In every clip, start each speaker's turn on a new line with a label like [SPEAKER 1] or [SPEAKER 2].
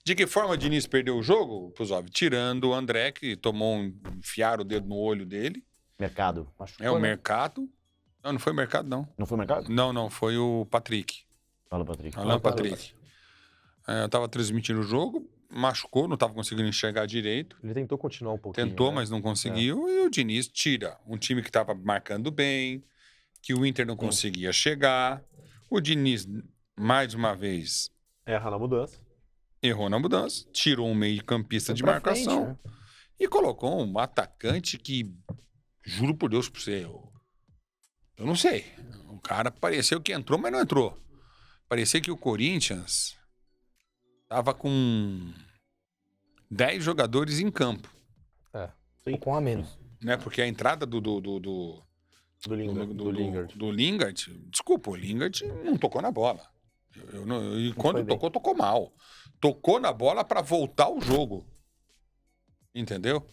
[SPEAKER 1] De que forma o Diniz perdeu o jogo, Puzov? Tirando o André, que tomou enfiar o dedo no olho dele.
[SPEAKER 2] Mercado.
[SPEAKER 1] É o Mercado. Não foi o Mercado, não.
[SPEAKER 2] Não foi o Mercado?
[SPEAKER 1] Não, foi o Patrick.
[SPEAKER 2] Fala, Patrick.
[SPEAKER 1] Alan Patrick. Eu tava transmitindo o jogo, machucou, não tava conseguindo enxergar direito.
[SPEAKER 3] Ele tentou continuar um pouquinho.
[SPEAKER 1] Tentou,
[SPEAKER 3] né?
[SPEAKER 1] mas não conseguiu. E o Diniz tira um time que tava marcando bem, que o Inter não conseguia chegar. O Diniz, mais uma vez,
[SPEAKER 3] Erra na mudança.
[SPEAKER 1] errou na mudança, tirou um meio-campista de
[SPEAKER 4] pra
[SPEAKER 1] marcação
[SPEAKER 4] frente, né?
[SPEAKER 1] e colocou um atacante que, juro por Deus pra você, eu não sei. O cara pareceu que entrou, mas não entrou. Parecia que o Corinthians tava com 10 jogadores em campo,
[SPEAKER 4] Ou com a menos.
[SPEAKER 1] né? Porque a entrada do Lingard, desculpa, o Lingard não tocou na bola. E quando tocou mal. Tocou na bola para voltar o jogo. Entendeu?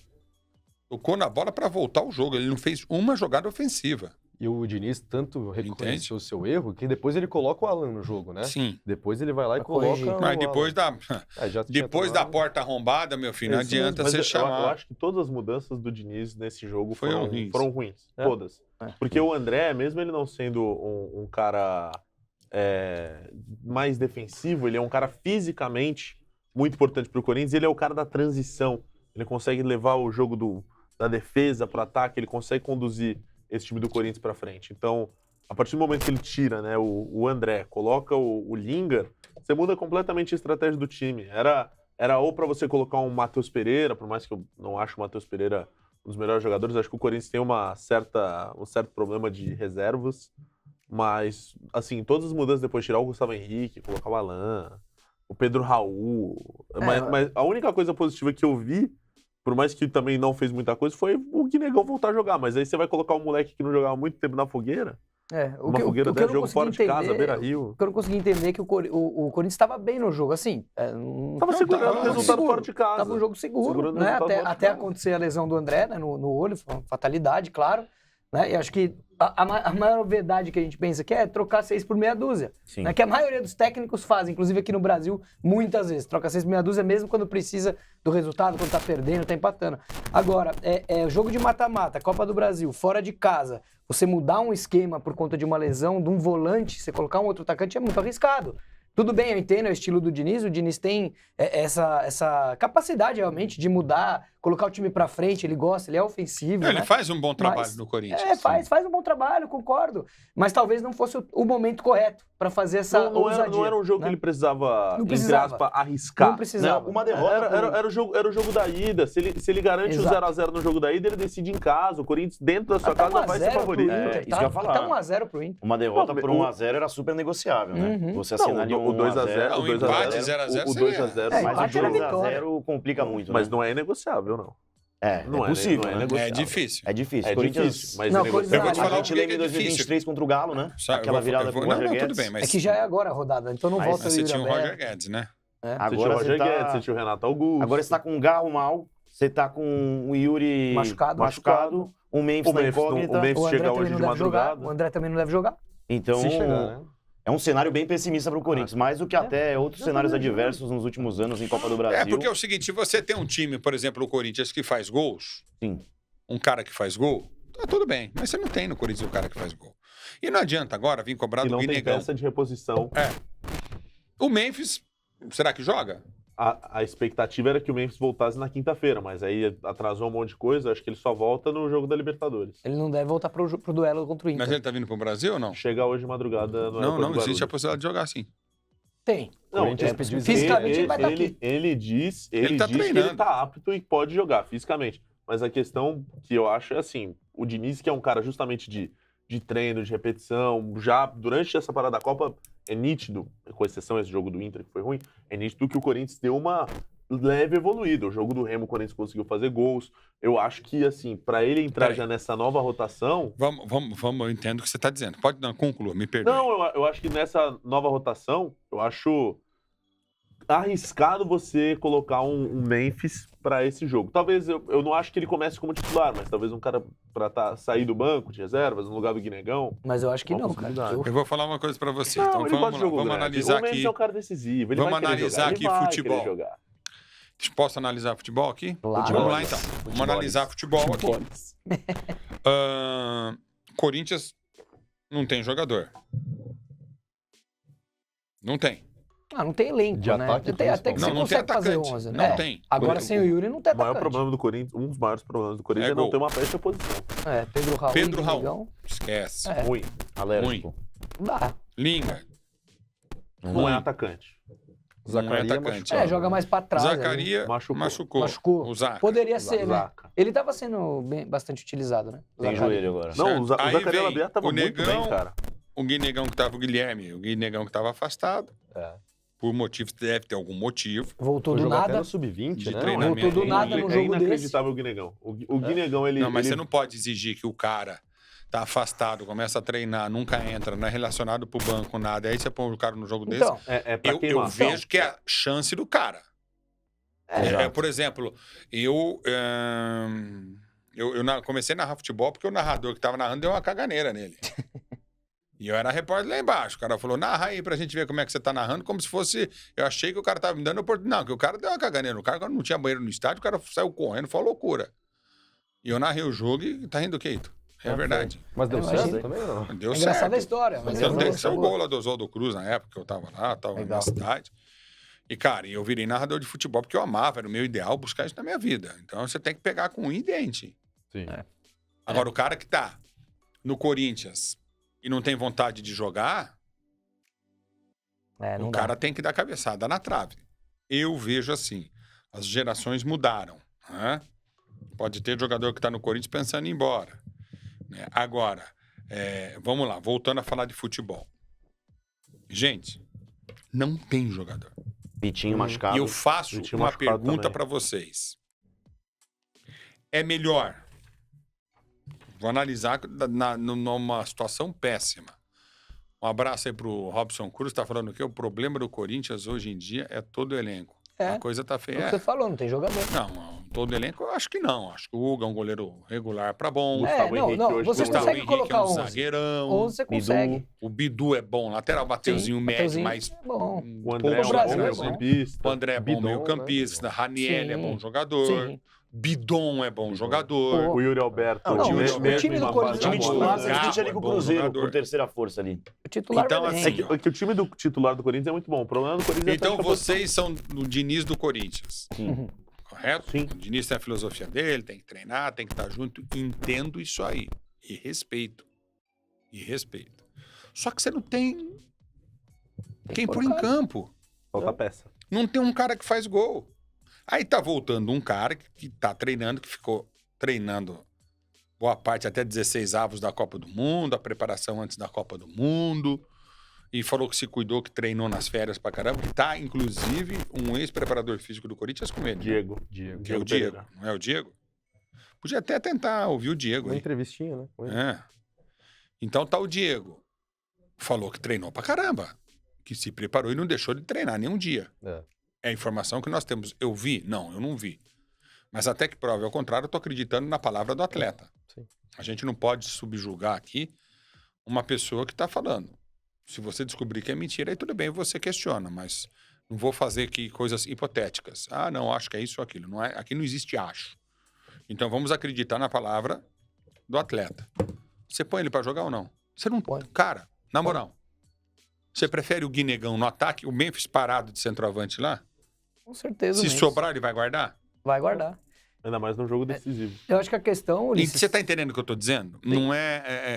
[SPEAKER 1] Tocou na bola para voltar o jogo. Ele não fez uma jogada ofensiva.
[SPEAKER 3] E o Diniz tanto reconheceu o seu erro que depois ele coloca o Alan no jogo, né?
[SPEAKER 1] Sim.
[SPEAKER 3] Depois ele vai lá e
[SPEAKER 4] Pra
[SPEAKER 3] coloca
[SPEAKER 4] corrigir.
[SPEAKER 3] o
[SPEAKER 1] Mas depois
[SPEAKER 3] Alan.
[SPEAKER 1] da,
[SPEAKER 3] Já tinha
[SPEAKER 1] depois da
[SPEAKER 3] tomado.
[SPEAKER 1] porta arrombada, meu filho, não
[SPEAKER 3] Isso
[SPEAKER 1] adianta
[SPEAKER 3] mesmo,
[SPEAKER 1] você
[SPEAKER 3] mas eu
[SPEAKER 1] chamar.
[SPEAKER 3] acho que todas as mudanças do Diniz nesse jogo
[SPEAKER 1] Foram
[SPEAKER 3] foram
[SPEAKER 1] ruins.
[SPEAKER 3] ruins.
[SPEAKER 4] É.
[SPEAKER 3] Todas.
[SPEAKER 4] É.
[SPEAKER 3] Porque o André, mesmo ele não sendo um cara mais defensivo, ele é um cara fisicamente muito importante para o Corinthians. Ele é o cara da transição. Ele consegue levar o jogo da defesa para o ataque, ele consegue conduzir esse time do Corinthians para frente. Então, a partir do momento que ele tira, né, o André, coloca o Lingard, você muda completamente a estratégia do time. Era ou para você colocar um Matheus Pereira, por mais que eu não acho o Matheus Pereira um dos melhores jogadores, acho que o Corinthians tem um certo problema de reservas, mas, assim, todas as mudanças depois, tirar o Gustavo Henrique, colocar o Alan, o Pedro Raul, mas a única coisa positiva que eu vi, por mais que também não fez muita coisa, foi o Guinegão voltar a jogar, mas aí você vai colocar um moleque que não jogava há muito tempo na fogueira, uma fogueira dessa, jogo fora de casa, Beira-Rio.
[SPEAKER 4] O que eu não consegui entender é que o Corinthians estava bem no jogo, assim.
[SPEAKER 3] Tava segurando o resultado fora de casa.
[SPEAKER 4] Tava um jogo seguro,
[SPEAKER 3] Segurando o
[SPEAKER 4] né?
[SPEAKER 3] resultado fora de
[SPEAKER 4] Até
[SPEAKER 3] casa.
[SPEAKER 4] acontecer a lesão do André, né, no olho, foi uma fatalidade, claro. Né? E acho que a maior novidade que a gente pensa aqui é trocar 6 por meia dúzia.
[SPEAKER 2] Sim.
[SPEAKER 4] Né? Que a maioria dos técnicos fazem, inclusive aqui no Brasil, muitas vezes. Troca 6 por meia dúzia mesmo quando precisa do resultado, quando tá perdendo, tá empatando. Agora, jogo de mata-mata, Copa do Brasil, fora de casa, você mudar um esquema por conta de uma lesão, de um volante, você colocar um outro atacante é muito arriscado. Tudo bem, eu entendo, é o estilo do Diniz. O Diniz tem essa capacidade, realmente, de mudar, colocar o time pra frente. Ele gosta, ele é ofensivo.
[SPEAKER 1] Ele
[SPEAKER 4] né?
[SPEAKER 1] faz um bom trabalho
[SPEAKER 4] Mas-
[SPEAKER 1] no Corinthians.
[SPEAKER 4] Faz um bom trabalho, concordo. Mas talvez não fosse o momento correto pra fazer essa ousadia.
[SPEAKER 3] Não era um jogo
[SPEAKER 4] né?
[SPEAKER 3] que ele precisava,
[SPEAKER 4] Não
[SPEAKER 3] entre
[SPEAKER 4] precisava.
[SPEAKER 3] aspas, arriscar.
[SPEAKER 4] Não precisava.
[SPEAKER 2] Não, uma derrota.
[SPEAKER 3] Era o jogo da ida. Se ele garante
[SPEAKER 4] Exato.
[SPEAKER 3] o 0x0 no jogo da ida, ele decide em casa. O Corinthians, dentro da sua
[SPEAKER 4] Até
[SPEAKER 3] casa, vai ser
[SPEAKER 4] 1 a 0
[SPEAKER 3] favorito.
[SPEAKER 4] pro Inter,
[SPEAKER 2] É, isso que eu ia falar.
[SPEAKER 4] Até 1x0 pro Inter.
[SPEAKER 2] Uma derrota
[SPEAKER 3] Não,
[SPEAKER 2] por 1x0 era super negociável, né?
[SPEAKER 4] Uhum.
[SPEAKER 2] Você assinar ali
[SPEAKER 3] o 2x0,
[SPEAKER 1] Não,
[SPEAKER 3] o 2x0,
[SPEAKER 1] empate, 0x0
[SPEAKER 3] o 2x0,
[SPEAKER 4] É,
[SPEAKER 2] Mas
[SPEAKER 4] empate
[SPEAKER 2] o
[SPEAKER 4] era vitória.
[SPEAKER 2] 2x0 complica muito,
[SPEAKER 3] mas
[SPEAKER 2] né?
[SPEAKER 3] não é negociável, não.
[SPEAKER 2] É
[SPEAKER 3] não é
[SPEAKER 2] possível,
[SPEAKER 3] não é
[SPEAKER 2] né?
[SPEAKER 3] negociável.
[SPEAKER 1] É difícil.
[SPEAKER 2] É difícil.
[SPEAKER 3] É
[SPEAKER 2] Corinthians...
[SPEAKER 3] difícil, mas
[SPEAKER 4] Não,
[SPEAKER 3] é negociável.
[SPEAKER 1] Eu vou te
[SPEAKER 2] A
[SPEAKER 1] falar
[SPEAKER 2] gente
[SPEAKER 1] por que
[SPEAKER 2] lembra em
[SPEAKER 1] que é difícil.
[SPEAKER 2] 2023 contra o Galo, né?
[SPEAKER 1] Sabe,
[SPEAKER 2] Aquela virada com o Roger
[SPEAKER 1] Não, tudo
[SPEAKER 2] Guedes.
[SPEAKER 1] bem, mas...
[SPEAKER 4] É que já é agora a rodada, então não
[SPEAKER 2] Mas
[SPEAKER 4] volta
[SPEAKER 1] Mas
[SPEAKER 4] o
[SPEAKER 1] você
[SPEAKER 4] Yuri
[SPEAKER 1] tinha o
[SPEAKER 4] Alberto.
[SPEAKER 1] Roger Guedes, né?
[SPEAKER 3] Você tinha o
[SPEAKER 2] Agora
[SPEAKER 3] Roger
[SPEAKER 2] você
[SPEAKER 3] Guedes,
[SPEAKER 2] tá...
[SPEAKER 3] você tinha o Renato Augusto.
[SPEAKER 2] Agora você tá com o Garro mal, você tá com o Yuri
[SPEAKER 4] Machucado.
[SPEAKER 2] o Memphis na incógnita.
[SPEAKER 3] o Memphis
[SPEAKER 4] O André
[SPEAKER 3] chega
[SPEAKER 4] também
[SPEAKER 3] hoje
[SPEAKER 4] não
[SPEAKER 3] de
[SPEAKER 4] deve jogar.
[SPEAKER 3] madrugada.
[SPEAKER 4] O André também não deve jogar.
[SPEAKER 2] Então,
[SPEAKER 3] Se chegar, né?
[SPEAKER 2] é um cenário bem pessimista para o Corinthians, mais do que até outros cenários adversos nos últimos anos em Copa do Brasil.
[SPEAKER 1] É, porque é o seguinte, se você tem um time, por exemplo, o Corinthians, que faz gols,
[SPEAKER 2] Sim.
[SPEAKER 1] um cara que faz gol, tá tudo bem. Mas você não tem no Corinthians um cara que faz gol. E não adianta agora vir cobrar
[SPEAKER 3] E
[SPEAKER 1] do
[SPEAKER 3] não tem
[SPEAKER 1] Guinegão.
[SPEAKER 3] peça de reposição.
[SPEAKER 1] O Memphis, será que joga?
[SPEAKER 3] A expectativa era que o Memphis voltasse na quinta-feira, mas aí atrasou um monte de coisa. Acho que ele só volta no jogo da Libertadores.
[SPEAKER 4] Ele não deve voltar pro duelo contra o Inter.
[SPEAKER 1] Mas ele tá vindo pro Brasil ou não?
[SPEAKER 3] Chega hoje de madrugada no
[SPEAKER 1] Não,
[SPEAKER 3] aeroporto
[SPEAKER 1] não,
[SPEAKER 3] do
[SPEAKER 1] existe a
[SPEAKER 3] Guarulhos.
[SPEAKER 1] possibilidade de jogar assim.
[SPEAKER 4] Tem.
[SPEAKER 3] Não,
[SPEAKER 4] Corinthians precisa- fisicamente ele vai estar aqui.
[SPEAKER 3] Ele diz
[SPEAKER 1] Ele tá
[SPEAKER 3] que ele
[SPEAKER 1] treinando.
[SPEAKER 3] tá apto e pode jogar fisicamente. Mas a questão que eu acho é assim, o Diniz, que é um cara justamente de treino, de repetição, já durante essa parada da Copa, é nítido, com exceção esse jogo do Inter que foi ruim, é nítido que o Corinthians deu uma leve evoluída. O jogo do Remo, o Corinthians conseguiu fazer gols. Eu acho que, assim, pra ele entrar
[SPEAKER 1] Peraí.
[SPEAKER 3] já nessa nova rotação...
[SPEAKER 1] Vamos, eu entendo o que você tá dizendo. Pode não, conclua, me perdoe.
[SPEAKER 3] Não, eu acho que nessa nova rotação, eu acho arriscado você colocar um Memphis pra esse jogo. Talvez, eu não acho que ele comece como titular, mas talvez um cara pra sair do banco de reservas, no lugar do Guinegão.
[SPEAKER 4] Mas eu acho que
[SPEAKER 3] Uma
[SPEAKER 4] não, cara.
[SPEAKER 3] possibilidade.
[SPEAKER 1] Eu vou falar uma coisa pra você.
[SPEAKER 3] Não,
[SPEAKER 1] Então
[SPEAKER 3] ele gosta
[SPEAKER 1] vamos
[SPEAKER 3] de
[SPEAKER 1] lá,
[SPEAKER 3] jogo
[SPEAKER 1] vamos
[SPEAKER 3] grande.
[SPEAKER 1] analisar
[SPEAKER 3] O Mendes
[SPEAKER 1] aqui.
[SPEAKER 3] é um cara decisivo. Ele
[SPEAKER 1] Vamos
[SPEAKER 3] vai querer
[SPEAKER 1] analisar
[SPEAKER 3] jogar.
[SPEAKER 1] aqui
[SPEAKER 3] Ele vai
[SPEAKER 1] futebol.
[SPEAKER 3] querer jogar.
[SPEAKER 1] Posso analisar futebol aqui?
[SPEAKER 4] Claro.
[SPEAKER 1] Vamos lá, então. Vamos analisar futebol aqui. Corinthians não tem jogador. Não tem.
[SPEAKER 4] Ah, não tem elenco,
[SPEAKER 5] De
[SPEAKER 4] né?
[SPEAKER 5] ataque,
[SPEAKER 4] Até que
[SPEAKER 1] Não,
[SPEAKER 4] você
[SPEAKER 1] não tem
[SPEAKER 4] consegue fazer
[SPEAKER 1] atacante.
[SPEAKER 4] 11,
[SPEAKER 1] Não
[SPEAKER 4] né?
[SPEAKER 1] tem.
[SPEAKER 4] Agora, sem o Yuri, não tem
[SPEAKER 3] O maior
[SPEAKER 4] atacante.
[SPEAKER 3] problema do Corinthians, um dos maiores problemas do Corinthians é não
[SPEAKER 1] gol.
[SPEAKER 3] ter uma peça de oposição.
[SPEAKER 4] Pedro Raul.
[SPEAKER 1] Pedro
[SPEAKER 4] e
[SPEAKER 1] Raul.
[SPEAKER 4] Guinegão.
[SPEAKER 1] Esquece.
[SPEAKER 4] É.
[SPEAKER 3] Ruim.
[SPEAKER 2] Alérgico.
[SPEAKER 4] Dá.
[SPEAKER 1] Linga.
[SPEAKER 3] Não é
[SPEAKER 1] Ruim.
[SPEAKER 3] atacante.
[SPEAKER 1] Não é
[SPEAKER 5] Zacaria
[SPEAKER 1] atacante.
[SPEAKER 4] Joga mais pra trás. ali.
[SPEAKER 1] Zacaria
[SPEAKER 3] Machucou.
[SPEAKER 1] machucou. O Zaca.
[SPEAKER 4] Poderia ser, né?
[SPEAKER 3] Zaca.
[SPEAKER 4] Ele tava sendo bastante utilizado, né?
[SPEAKER 2] Tem
[SPEAKER 4] Zacaria.
[SPEAKER 2] joelho agora.
[SPEAKER 3] Não, o
[SPEAKER 1] Aí
[SPEAKER 3] Zacaria
[SPEAKER 1] vem
[SPEAKER 3] Labier tava
[SPEAKER 1] o
[SPEAKER 3] muito
[SPEAKER 1] Negão,
[SPEAKER 3] bem, cara.
[SPEAKER 1] O Guinegão que tava, o Guilherme. O Guinegão que tava afastado.
[SPEAKER 5] É.
[SPEAKER 1] Por motivos, deve ter algum motivo.
[SPEAKER 4] Voltou
[SPEAKER 5] Foi
[SPEAKER 4] do
[SPEAKER 5] jogar até
[SPEAKER 4] nada.
[SPEAKER 5] no Sub-20,
[SPEAKER 1] De
[SPEAKER 5] né?
[SPEAKER 1] treinamento.
[SPEAKER 4] Voltou do nada
[SPEAKER 3] É
[SPEAKER 4] no jogo desse.
[SPEAKER 3] inacreditável o Guinegão. O Guinegão, ele...
[SPEAKER 1] Não, mas
[SPEAKER 3] ele-
[SPEAKER 1] você não pode exigir que o cara tá afastado, começa a treinar, nunca entra, não é relacionado pro banco, nada. Aí você põe o cara no jogo desse.
[SPEAKER 4] Então,
[SPEAKER 3] É pra
[SPEAKER 1] Eu
[SPEAKER 3] queimar.
[SPEAKER 1] vejo que é a chance do cara. Por exemplo, comecei a narrar futebol porque o narrador que tava narrando deu uma caganeira nele. E eu era repórter lá embaixo. O cara falou, narra aí pra gente ver como é que você tá narrando, como se fosse... Eu achei que o cara tava me dando oportunidade. Não, que o cara deu uma caganeira no cara, quando não tinha banheiro no estádio, o cara saiu correndo, foi uma loucura. E eu narrei o jogo e tá rindo o quê? É verdade.
[SPEAKER 5] Mas deu
[SPEAKER 4] Imagina.
[SPEAKER 5] certo também, não?
[SPEAKER 1] Deu
[SPEAKER 4] é engraçada
[SPEAKER 1] certo.
[SPEAKER 4] a história. Mas
[SPEAKER 1] Então,
[SPEAKER 4] é
[SPEAKER 1] saiu o
[SPEAKER 4] boa.
[SPEAKER 1] gol lá do Oswaldo Cruz na época que eu tava lá, tava na
[SPEAKER 4] Legal.
[SPEAKER 1] cidade. E, cara, eu virei narrador de futebol porque eu amava, era o meu ideal buscar isso na minha vida. Então, você tem que pegar com um e dente.
[SPEAKER 5] Sim.
[SPEAKER 1] Agora, o cara que tá no Corinthians e não tem vontade de jogar,
[SPEAKER 4] Não
[SPEAKER 1] o
[SPEAKER 4] dá.
[SPEAKER 1] cara tem que dar cabeçada na trave. Eu vejo assim, as gerações mudaram, né? Pode ter jogador que tá no Corinthians pensando em ir embora. Né? Agora, vamos lá, voltando a falar de futebol. Gente, não tem jogador.
[SPEAKER 2] Pitinho machucado.
[SPEAKER 1] E eu faço
[SPEAKER 3] Vitinho
[SPEAKER 1] uma
[SPEAKER 3] machucado
[SPEAKER 1] pergunta
[SPEAKER 3] também.
[SPEAKER 1] para vocês. É melhor, vou analisar numa situação péssima. Um abraço aí pro Robson Cruz, tá falando que o problema do Corinthians hoje em dia é todo o elenco.
[SPEAKER 4] É.
[SPEAKER 1] A coisa tá
[SPEAKER 4] É o que
[SPEAKER 1] feia.
[SPEAKER 4] você falou, não tem jogador.
[SPEAKER 1] Não, todo elenco eu acho que não. Acho que o Hugo é um goleiro regular para bom.
[SPEAKER 3] Gustavo Henrique hoje
[SPEAKER 4] você
[SPEAKER 3] tem-
[SPEAKER 1] Gustavo
[SPEAKER 4] consegue
[SPEAKER 1] Henrique
[SPEAKER 4] colocar
[SPEAKER 1] é um
[SPEAKER 4] 11.
[SPEAKER 1] zagueirão.
[SPEAKER 4] 11 você consegue.
[SPEAKER 1] O Bidu é bom, lateral, Mateuzinho
[SPEAKER 4] Sim,
[SPEAKER 1] médio,
[SPEAKER 4] Mateuzinho
[SPEAKER 1] mas
[SPEAKER 4] é bom.
[SPEAKER 3] O André é
[SPEAKER 4] O
[SPEAKER 3] um
[SPEAKER 4] Brasil
[SPEAKER 3] bom
[SPEAKER 4] é bom.
[SPEAKER 3] meio-campista.
[SPEAKER 1] o André é bom
[SPEAKER 5] Bidon,
[SPEAKER 1] meio-campista, Raniel é
[SPEAKER 4] Sim.
[SPEAKER 1] bom jogador,
[SPEAKER 4] Sim.
[SPEAKER 1] Bidon é bom jogador.
[SPEAKER 4] Pô.
[SPEAKER 3] O Yuri Alberto.
[SPEAKER 1] Não,
[SPEAKER 3] mesmo
[SPEAKER 1] o time
[SPEAKER 3] em
[SPEAKER 4] do
[SPEAKER 3] uma
[SPEAKER 4] Corinthians-
[SPEAKER 3] fase
[SPEAKER 2] O time
[SPEAKER 3] boa,
[SPEAKER 2] titular,
[SPEAKER 3] né?
[SPEAKER 2] você discute ali com o
[SPEAKER 1] Bom
[SPEAKER 2] Cruzeiro,
[SPEAKER 1] jogador.
[SPEAKER 2] por terceira força ali.
[SPEAKER 4] O titular
[SPEAKER 1] Então,
[SPEAKER 4] vai bem.
[SPEAKER 1] assim,
[SPEAKER 3] É que o time do titular do Corinthians é muito bom. O problema do Corinthians é
[SPEAKER 1] Então
[SPEAKER 3] a posição.
[SPEAKER 1] vocês são o Diniz do Corinthians.
[SPEAKER 2] Sim.
[SPEAKER 1] Correto?
[SPEAKER 3] Sim.
[SPEAKER 1] O Diniz tem a filosofia dele, tem que treinar, tem que estar junto. Entendo isso aí. E respeito. Só que você não tem quem pôr em campo.
[SPEAKER 3] Falta peça.
[SPEAKER 1] Não tem um cara que faz gol. Aí tá voltando um cara que tá treinando, que ficou treinando boa parte até 16 avos da Copa do Mundo, a preparação antes da Copa do Mundo, e falou que se cuidou, que treinou nas férias pra caramba, que tá, inclusive, um ex-preparador físico do Corinthians com ele.
[SPEAKER 3] Diego.
[SPEAKER 1] Que é o Diego,
[SPEAKER 3] Pereira.
[SPEAKER 1] não é o Diego? Podia até tentar ouvir o Diego
[SPEAKER 5] Uma
[SPEAKER 1] aí.
[SPEAKER 5] entrevistinha, né? com ele.
[SPEAKER 1] É. Então tá o Diego. Falou que treinou pra caramba. Que se preparou e não deixou de treinar nem um dia. É a informação que nós temos. Eu vi? Não, eu não vi. Mas até que prove ao contrário, eu tô acreditando na palavra do atleta.
[SPEAKER 5] Sim.
[SPEAKER 1] A gente não pode subjugar aqui uma pessoa que tá falando. Se você descobrir que é mentira, aí tudo bem, você questiona, mas não vou fazer aqui coisas hipotéticas. Ah, não, acho que é isso ou aquilo. Não é, aqui não existe acho. Então vamos acreditar na palavra do atleta. Você põe ele pra jogar ou não? Você não
[SPEAKER 4] Põe.
[SPEAKER 1] Cara, na moral, você prefere o Guinegão no ataque, o Memphis parado de centroavante lá?
[SPEAKER 4] Com certeza.
[SPEAKER 1] Se
[SPEAKER 4] mesmo.
[SPEAKER 1] sobrar, ele vai guardar?
[SPEAKER 4] Vai guardar.
[SPEAKER 3] Ainda mais num jogo decisivo.
[SPEAKER 4] Eu acho que a questão,
[SPEAKER 1] E
[SPEAKER 4] Ulisses,
[SPEAKER 1] você está entendendo o que eu estou dizendo? Não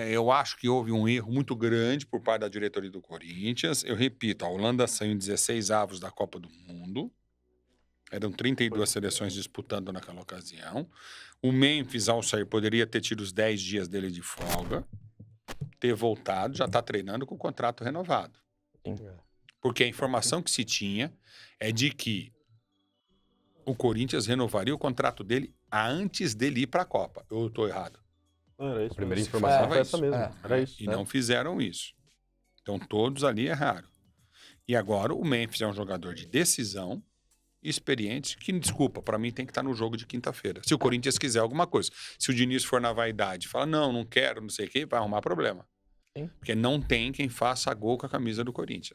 [SPEAKER 1] eu acho que houve um erro muito grande por parte da diretoria do Corinthians. Eu repito, a Holanda saiu em 16 avos da Copa do Mundo. Eram 32 seleções disputando naquela ocasião. O Memphis, ao sair, poderia ter tido os 10 dias dele de folga, ter voltado, já está treinando com o contrato renovado. Porque a informação que se tinha é de que o Corinthians renovaria o contrato dele antes dele ir para a Copa. Eu estou errado.
[SPEAKER 3] Era isso.
[SPEAKER 5] A primeira
[SPEAKER 3] mesmo.
[SPEAKER 5] informação
[SPEAKER 1] É,
[SPEAKER 5] foi essa mesmo.
[SPEAKER 4] é.
[SPEAKER 5] Era isso.
[SPEAKER 1] E não fizeram isso. Então, todos ali erraram. E agora, o Memphis é um jogador de decisão, experientes que, desculpa, para mim tem que estar no jogo de quinta-feira. Se o Corinthians quiser alguma coisa. Se o Diniz for na vaidade, fala, não quero, não sei o quê, vai arrumar problema.
[SPEAKER 4] Sim.
[SPEAKER 1] Porque não tem quem faça gol com a camisa do Corinthians.